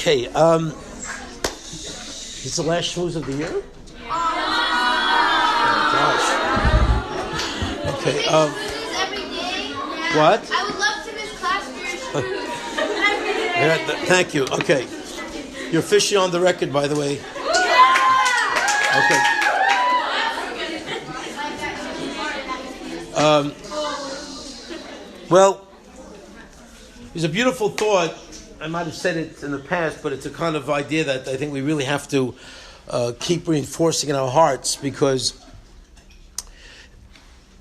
Okay, it's the last shmooze of the year? Oh, gosh. Okay, what? I would love to miss class for your shmooze. Yeah, thank you. Okay. You're officially on the record, by the way. Okay. Well, it's a beautiful thought. I might have said it in the past, but it's a kind of idea that I think we really have to keep reinforcing in our hearts, because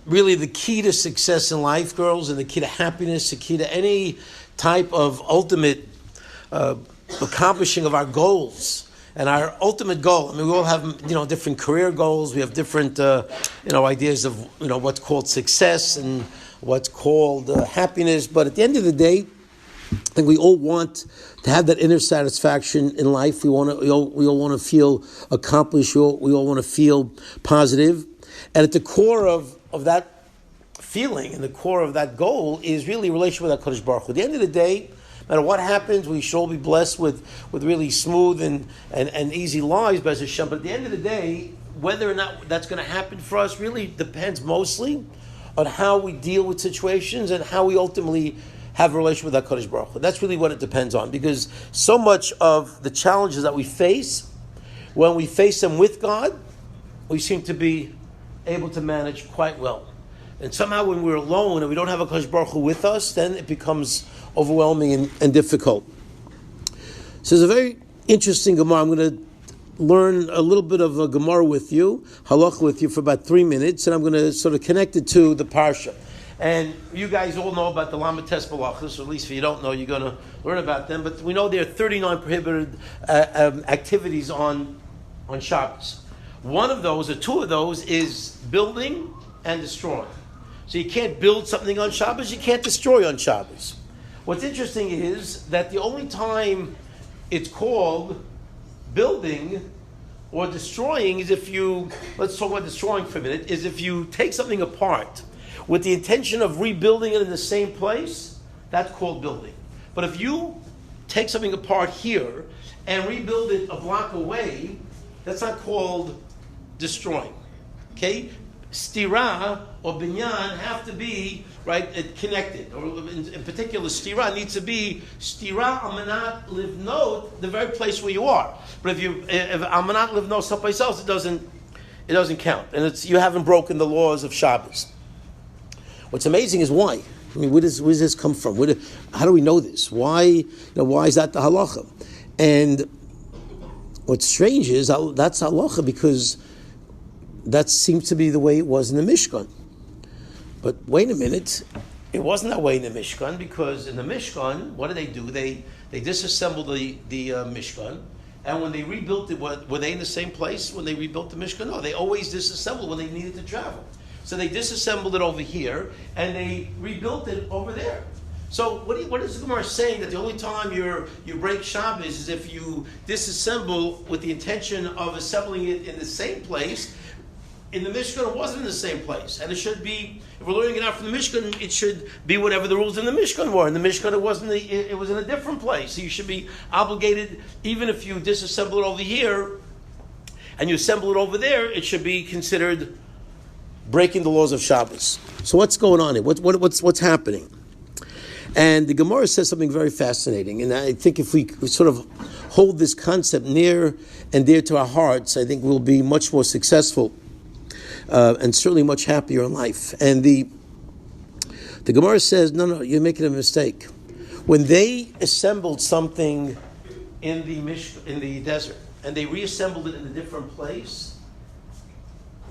really the key to success in life, girls, and the key to happiness, the key to any type of ultimate accomplishing of our goals. And our ultimate goal, I mean, we all have, different career goals. We have different, ideas of, what's called success and what's called happiness. But at the end of the day, I think we all want to have that inner satisfaction in life. We all want to feel accomplished. We all want to feel positive. And at the core of that feeling and the core of that goal is really a relationship with HaKadosh Baruch Hu. At the end of the day, no matter what happens, we should all be blessed with really smooth and easy lives, B'ez Hashem. But at the end of the day, whether or not that's going to happen for us really depends mostly on how we deal with situations and how we ultimately have a relationship with HaKadosh Baruch Hu. That's really what it depends on, because so much of the challenges that we face, when we face them with God, we seem to be able to manage quite well. And somehow when we're alone and we don't have HaKadosh Baruch Hu with us, then it becomes overwhelming and difficult. So it's a very interesting Gemara. I'm going to learn a little bit of a Gemara with you, halacha with you, for about 3 minutes, and I'm going to sort of connect it to the Parsha. And you guys all know about the Lamed Tes Balachos, or at least if you don't know, you're going to learn about them. But we know there are 39 prohibited activities on Shabbos. One of those, or two of those, is building and destroying. So you can't build something on Shabbos, you can't destroy on Shabbos. What's interesting is that the only time it's called building or destroying is if you, let's talk about destroying for a minute, is if you take something apart with the intention of rebuilding it in the same place, that's called building. But if you take something apart here and rebuild it a block away, that's not called destroying. Okay? Stira or binyan have to be connected, or in particular, stira needs to be stira amanat livnot, the very place where you are. But if amanat livnot someplace else, it doesn't count, and you haven't broken the laws of Shabbos. What's amazing is why. I mean, where does this come from? How do we know this? Why? Why is that the halacha? And what's strange is that's halacha because that seems to be the way it was in the Mishkan. But wait a minute, it wasn't that way in the Mishkan, because in the Mishkan, what did? They disassembled the Mishkan, and when they rebuilt it, were they in the same place when they rebuilt the Mishkan? No, they always disassembled when they needed to travel. So they disassembled it over here, and they rebuilt it over there. So what is the Gemara saying? That the only time you break Shabbos is if you disassemble with the intention of assembling it in the same place. In the Mishkan, it wasn't in the same place. And it should be, if we're learning it out from the Mishkan, it should be whatever the rules in the Mishkan were. In the Mishkan, it was in a different place. So you should be obligated, even if you disassemble it over here, and you assemble it over there, it should be considered breaking the laws of Shabbos. So what's going on here? What's happening? And the Gemara says something very fascinating. And I think if we sort of hold this concept near and dear to our hearts, I think we'll be much more successful and certainly much happier in life. And the Gemara says, no, you're making a mistake. When they assembled something in the desert and they reassembled it in a different place,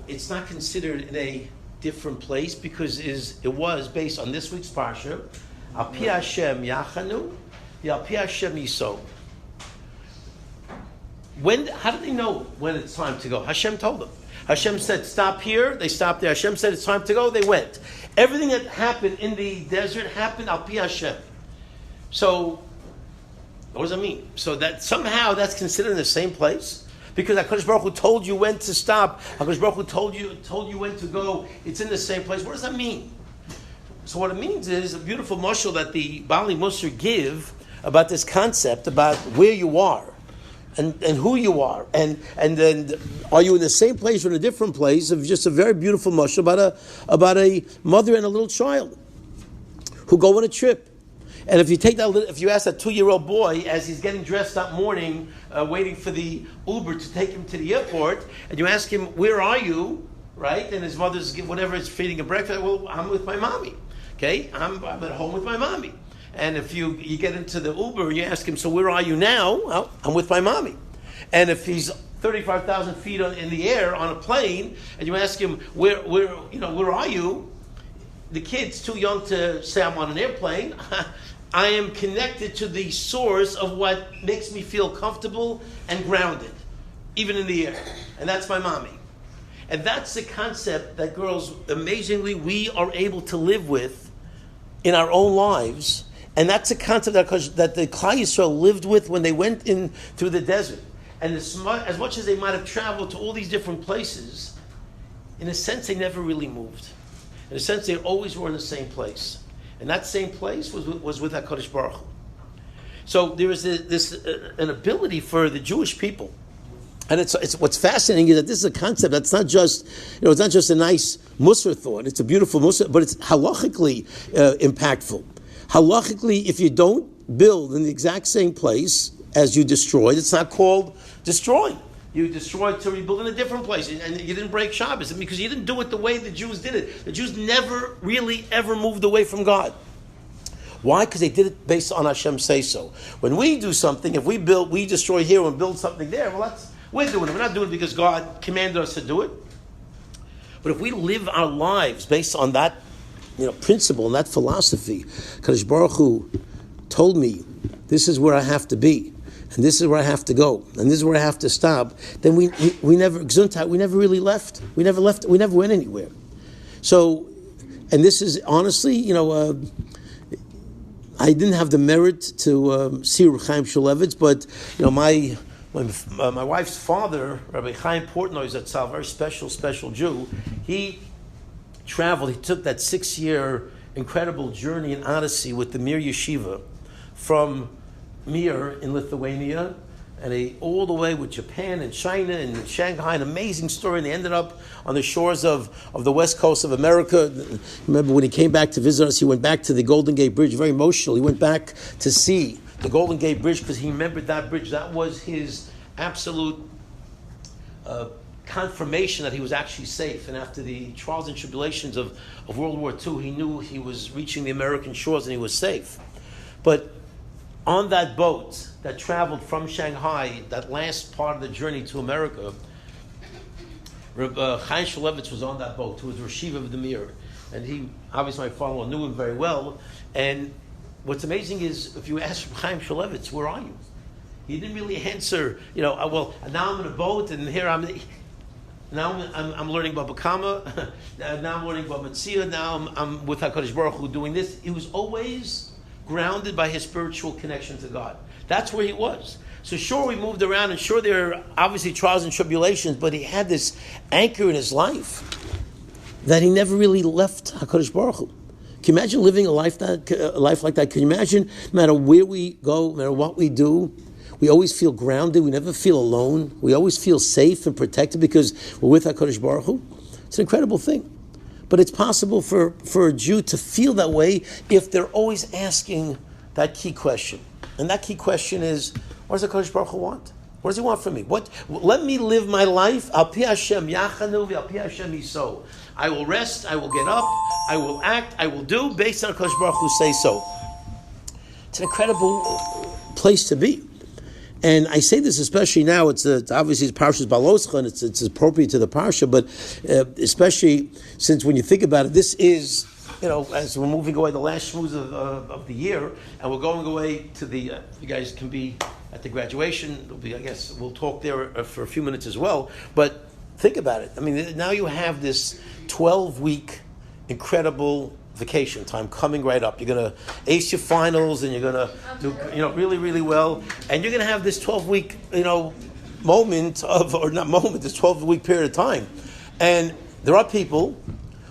it's not considered in a different place because it was based on this week's Parsha. Al pi Hashem yachanu, al pi Hashem yiso. How did they know when it's time to go? Hashem told them. Hashem said, stop here. They stopped there. Hashem said, it's time to go. They went. Everything that happened in the desert happened al pi Hashem. So, what does that mean? So that somehow that's considered in the same place? Because HaKadosh Baruch Hu told you when to stop. HaKadosh Baruch Hu told you when to go. It's in the same place. What does that mean? So what it means is a beautiful mashal that the Bali Musar give about this concept about where you are and who you are, and then are you in the same place or in a different place? Of just a very beautiful mush about a mother and a little child who go on a trip. And if you ask that 2-year-old boy as he's getting dressed that morning, waiting for the Uber to take him to the airport, and you ask him, "Where are you?" Right? And his mother's whatever is feeding him breakfast. Well, I'm with my mommy. Okay, I'm at home with my mommy. And if you get into the Uber and you ask him, "So where are you now?" Well, I'm with my mommy. And if he's 35,000 feet in the air on a plane, and you ask him, where are you? The kid's too young to say I'm on an airplane. I am connected to the source of what makes me feel comfortable and grounded, even in the air. And that's my mommy. And that's the concept that, girls, amazingly, we are able to live with in our own lives. And that's a concept that the Klal Yisrael lived with when they went in through the desert. And as much as they might have traveled to all these different places, in a sense, they never really moved. In a sense, they always were in the same place. And that same place was with HaKadosh Baruch Hu. So there is an ability for the Jewish people. And it's what's fascinating is that this is a concept that's not just, it's not just a nice Musar thought. It's a beautiful Musar, but it's halachically impactful. Halachically, if you don't build in the exact same place as you destroyed, it's not called destroying. You destroyed to rebuild in a different place, and you didn't break Shabbos because you didn't do it the way the Jews did it. The Jews never really ever moved away from God. Why? Because they did it based on Hashem's say-so. When we do something, if we destroy here and build something there, well, we're doing it. We're not doing it because God commanded us to do it. But if we live our lives based on that, principle and that philosophy, Kadosh Baruch Hu told me, this is where I have to be, and this is where I have to go, and this is where I have to stop. Then we never really left. We never left. We never went anywhere. So, and this is honestly, I didn't have the merit to see Reb Chaim Shulevitz, but my wife's father, Rabbi Chaim Portnoy, is a very special Jew. He traveled. He took that 6-year incredible journey and odyssey with the Mir Yeshiva from Mir in Lithuania, and all the way with Japan and China and Shanghai, an amazing story. And they ended up on the shores of the west coast of America. Remember when he came back to visit us, he went back to the Golden Gate Bridge, very emotional. He went back to see the Golden Gate Bridge because he remembered that bridge. That was his absolute confirmation that he was actually safe. And after the trials and tribulations of World War II, he knew he was reaching the American shores and he was safe. But on that boat that traveled from Shanghai, that last part of the journey to America, Chaim Shulevitz was on that boat, who was Rashiv of the Mir. And he, obviously my father-in-law knew him very well. And what's amazing is, if you ask Chaim Shulevitz, where are you? He didn't really answer, well, now I'm in a boat, and here I'm learning Baba Kama, now I'm learning Baba Metzia, now I'm with HaKadosh Baruch Hu doing this. He was always grounded by his spiritual connection to God. That's where he was. So sure, we moved around, and sure, there are obviously trials and tribulations, but he had this anchor in his life that he never really left HaKadosh Baruch Hu. Can you imagine living a life like that? Can you imagine, no matter where we go, no matter what we do, we always feel grounded. We never feel alone. We always feel safe and protected because we're with HaKadosh Baruch Hu. It's an incredible thing. But it's possible for a Jew to feel that way if they're always asking that key question. And that key question is, what does HaKadosh Baruch Hu want? What does he want from me? Let me live my life. Al pi Hashem yachanu v'al pi Hashem yiso. I will rest, I will get up, I will act, I will do based on HaKadosh Baruch Hu say so. It's an incredible place to be. And I say this especially now, it's obviously it's Parsha Behaalotecha, and it's appropriate to the Parsha, but especially since when you think about it, this is, as we're moving away, the last shmooze of the year, and we're going away to the, you guys can be at the graduation, it'll be, I guess, we'll talk there for a few minutes as well, but think about it. I mean, now you have this 12-week incredible vacation time coming right up. You're going to ace your finals, and you're going to do really, really well. And you're going to have this 12-week, moment of, or not moment, this 12-week period of time. And there are people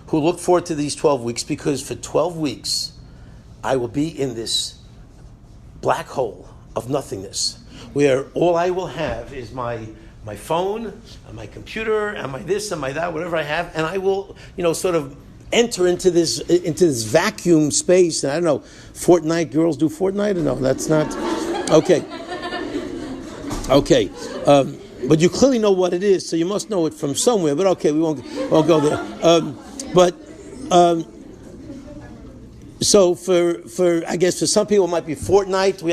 who look forward to these 12 weeks because for 12 weeks, I will be in this black hole of nothingness, where all I will have is my phone and my computer and my this and my that, whatever I have, and I will, sort of enter into this vacuum space. And I don't know, Fortnite, girls do Fortnite? Or no, that's not okay. Okay, but you clearly know what it is, so you must know it from somewhere. But okay, we won't go there. So for I guess for some people it might be Fortnite.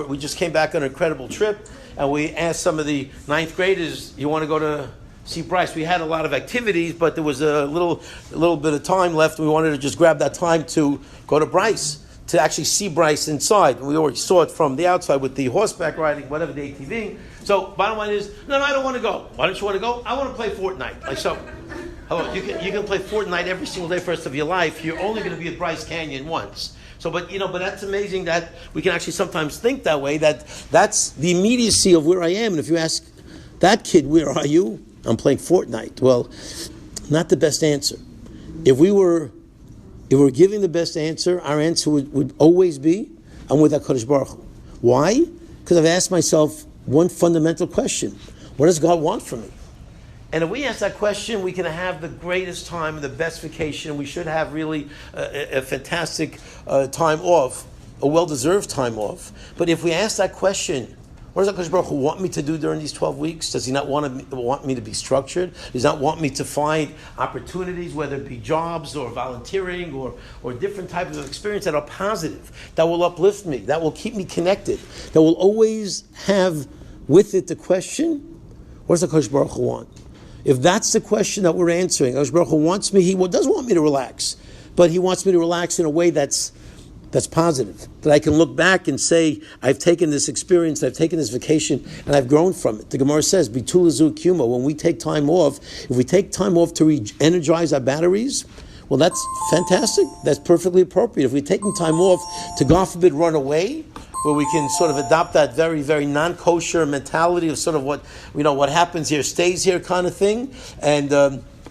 We just came back on an incredible trip, and we asked some of the ninth graders, "You want to go to see Bryce?" We had a lot of activities, but there was a little bit of time left. We wanted to just grab that time to go to Bryce, to actually see Bryce inside. We already saw it from the outside with the horseback riding, whatever, the ATV. So bottom line is, no, I don't want to go. Why don't you want to go? I want to play Fortnite. Hello, you can play Fortnite every single day for the rest of your life. You're only going to be at Bryce Canyon once. So, but that's amazing that we can actually sometimes think that way. That's the immediacy of where I am. And if you ask that kid, "Where are you?" "I'm playing Fortnite." Well, not the best answer. If we're giving the best answer, our answer would always be, "I'm with HaKadosh Baruch Hu." Why? Because I've asked myself one fundamental question: what does God want from me? And if we ask that question, we can have the greatest time, the best vacation. We should have really a fantastic time off, a well-deserved time off. But if we ask that question, what does HaKadosh Baruch Hu want me to do during these 12 weeks? Does He not want me to be structured? Does He not want me to find opportunities, whether it be jobs or volunteering or different types of experience that are positive, that will uplift me, that will keep me connected, that will always have with it the question, what does HaKadosh Baruch Hu want? If that's the question that we're answering, HaKadosh Baruch Hu wants me, He does want me to relax, but He wants me to relax in a way that's positive, that I can look back and say, I've taken this experience, I've taken this vacation, and I've grown from it. The Gemara says, "Bitul zu kiyuma," when we take time off, if we take time off to re-energize our batteries, well, that's fantastic. That's perfectly appropriate. If we're taking time off to, God forbid, run away, where we can sort of adopt that very, very non-kosher mentality of sort of what happens here stays here kind of thing. And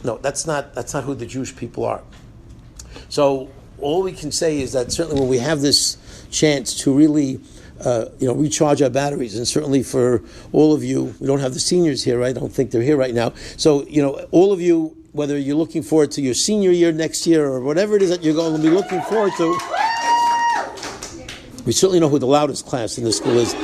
no, that's not who the Jewish people are. So all we can say is that certainly when we have this chance to really recharge our batteries, and certainly for all of you, we don't have the seniors here, right? I don't think they're here right now. So, all of you, whether you're looking forward to your senior year next year or whatever it is that you're going to be looking forward to, we certainly know who the loudest class in this school is.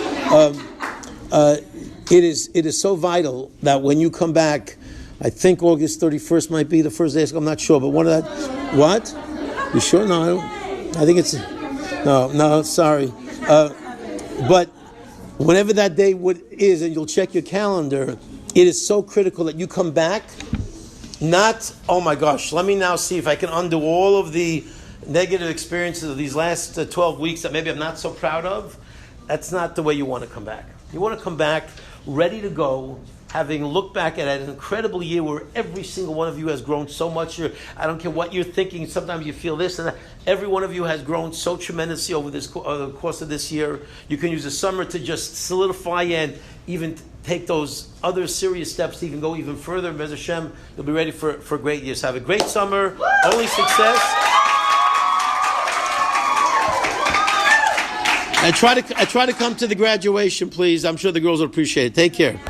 It is so vital that when you come back, I think August 31st might be the first day. I'm not sure, but one of that. What? You sure? No, I think it's no. Sorry, but whenever that day is, and you'll check your calendar, it is so critical that you come back. Not, oh my gosh, let me now see if I can undo all of the negative experiences of these last 12 weeks that maybe I'm not so proud of. That's not the way you want to come back. You want to come back ready to go, having looked back at an incredible year where every single one of you has grown so much. I don't care what you're thinking. Sometimes you feel this and that. Every one of you has grown so tremendously over the course of this year. You can use the summer to just solidify and even take those other serious steps to even go even further. Bez Hashem, you'll be ready for great years. Have a great summer. Only success. And try to come to the graduation, please. I'm sure the girls will appreciate it. Take care.